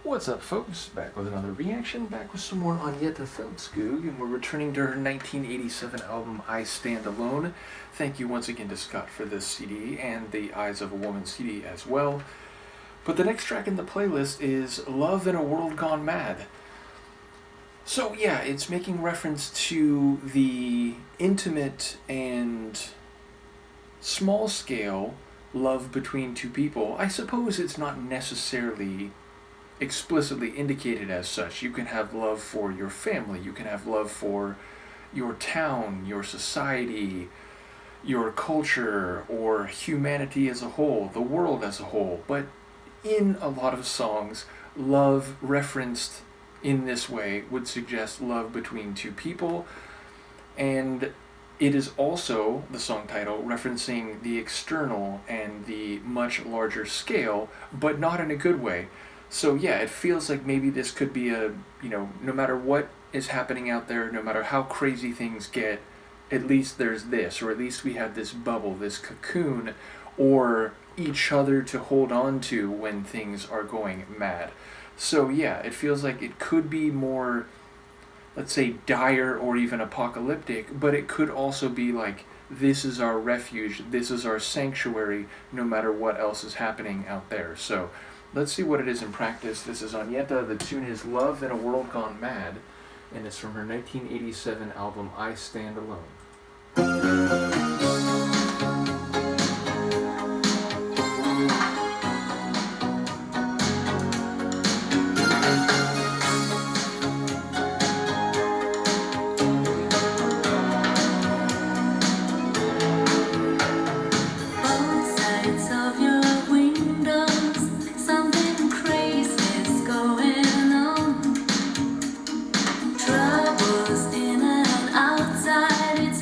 What's up, folks? Back with another reaction, back with some more Agnetha Faltskog, and we're returning to her 1987 album, I Stand Alone. Thank you once again to Scott for this CD, and the Eyes of a Woman CD as well. But the next track in the playlist is Love in a World Gone Mad. So yeah, it's making reference to the intimate and small-scale love between two people. I suppose it's not necessarily explicitly indicated as such. You can have love for your family, you can have love for your town, your society, your culture, or humanity as a whole, the world as a whole. But in a lot of songs, love referenced in this way would suggest love between two people, and it is also, the song title, referencing the external and the much larger scale, but not in a good way. So yeah, it feels like maybe this could be no matter what is happening out there, no matter how crazy things get, at least there's this, or at least we have this bubble, this cocoon, or each other to hold on to when things are going mad. So yeah, it feels like it could be more, let's say, dire or even apocalyptic, but it could also be like, this is our refuge, this is our sanctuary, no matter what else is happening out there. So let's see what it is in practice. This is Agnetha. The tune is Love in a World Gone Mad, and it's from her 1987 album, I Stand Alone. In and outside,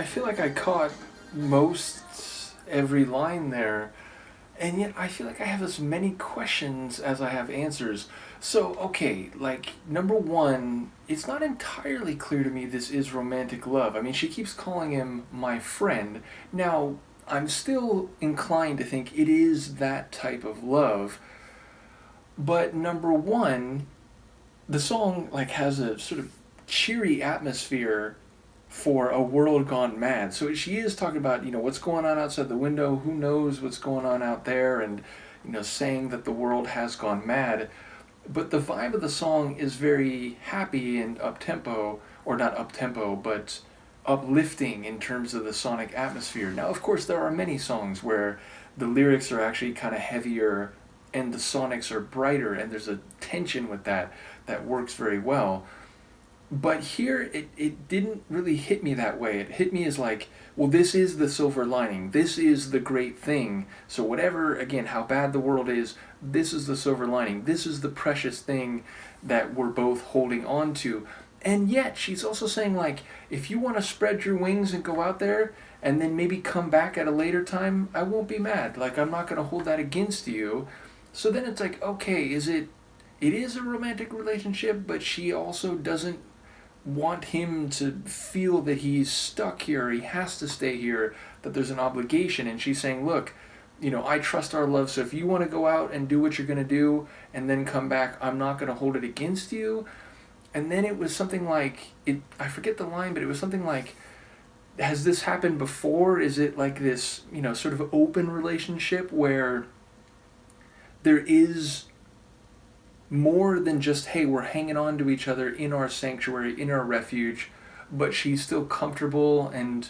feel like I caught most every line there, and yet I feel like I have as many questions as I have answers. So, okay, like, number one, it's not entirely clear to me this is romantic love. I mean, she keeps calling him my friend. Now, I'm still inclined to think it is that type of love, but number one, the song, like, has a sort of cheery atmosphere for a world gone mad. So she is talking about, what's going on outside the window, who knows what's going on out there, and, saying that the world has gone mad. But the vibe of the song is very happy and up-tempo, or not up-tempo, but uplifting in terms of the sonic atmosphere. Now, of course, there are many songs where the lyrics are actually kind of heavier and the sonics are brighter, and there's a tension with that works very well. But here, it didn't really hit me that way. It hit me as like, well, this is the silver lining. This is the great thing. So whatever, again, how bad the world is, this is the silver lining. This is the precious thing that we're both holding on to. And yet, she's also saying, like, if you want to spread your wings and go out there and then maybe come back at a later time, I won't be mad. Like, I'm not going to hold that against you. So then it's like, okay, it is a romantic relationship, but she also doesn't want him to feel that he's stuck here, he has to stay here, that there's an obligation. And she's saying, look, I trust our love, so if you want to go out and do what you're going to do and then come back, I'm not going to hold it against you. And then it was something like, I forget the line, but it was something like, has this happened before? Is it like this, sort of open relationship where there is more than just, hey, we're hanging on to each other in our sanctuary, in our refuge, but she's still comfortable and,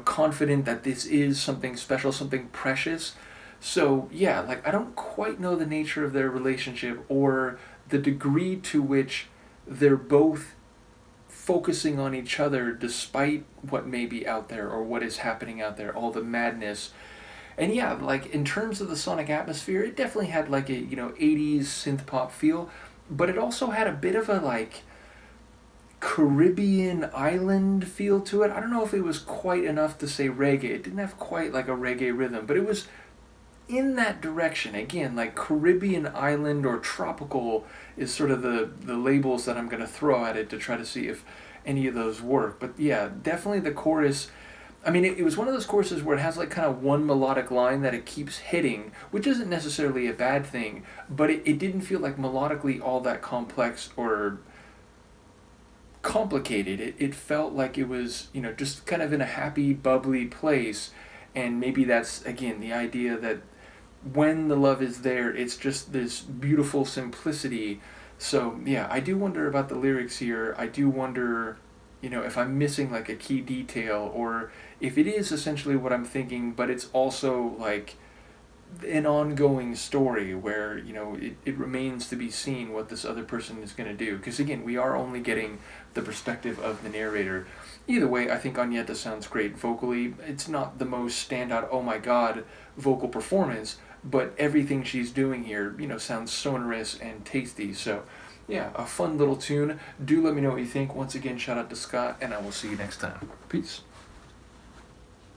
confident that this is something special, something precious. So, yeah, like, I don't quite know the nature of their relationship or the degree to which they're both focusing on each other despite what may be out there or what is happening out there, all the madness. And yeah, like, in terms of the sonic atmosphere, it definitely had like a, 80s synth pop feel, but it also had a bit of a, like, Caribbean island feel to it. I don't know if it was quite enough to say reggae. It didn't have quite like a reggae rhythm, but it was in that direction. Again, like Caribbean island or tropical is sort of the labels that I'm going to throw at it to try to see if any of those work. But yeah, definitely the chorus. I mean, it was one of those choruses where it has like kind of one melodic line that it keeps hitting, which isn't necessarily a bad thing, but it didn't feel like melodically all that complex or complicated. It felt like it was, just kind of in a happy, bubbly place. And maybe that's, again, the idea that when the love is there, it's just this beautiful simplicity. So, yeah, I do wonder about the lyrics here. I do wonder, if I'm missing like a key detail, or if it is essentially what I'm thinking, but it's also like an ongoing story where, it remains to be seen what this other person is going to do. Because, again, we are only getting the perspective of the narrator. Either way, I think Agnetha sounds great vocally. It's not the most standout, oh my god, vocal performance, but everything she's doing here, sounds sonorous and tasty. So, yeah, a fun little tune. Do let me know what you think. Once again, shout out to Scott, and I will see you next time. Peace.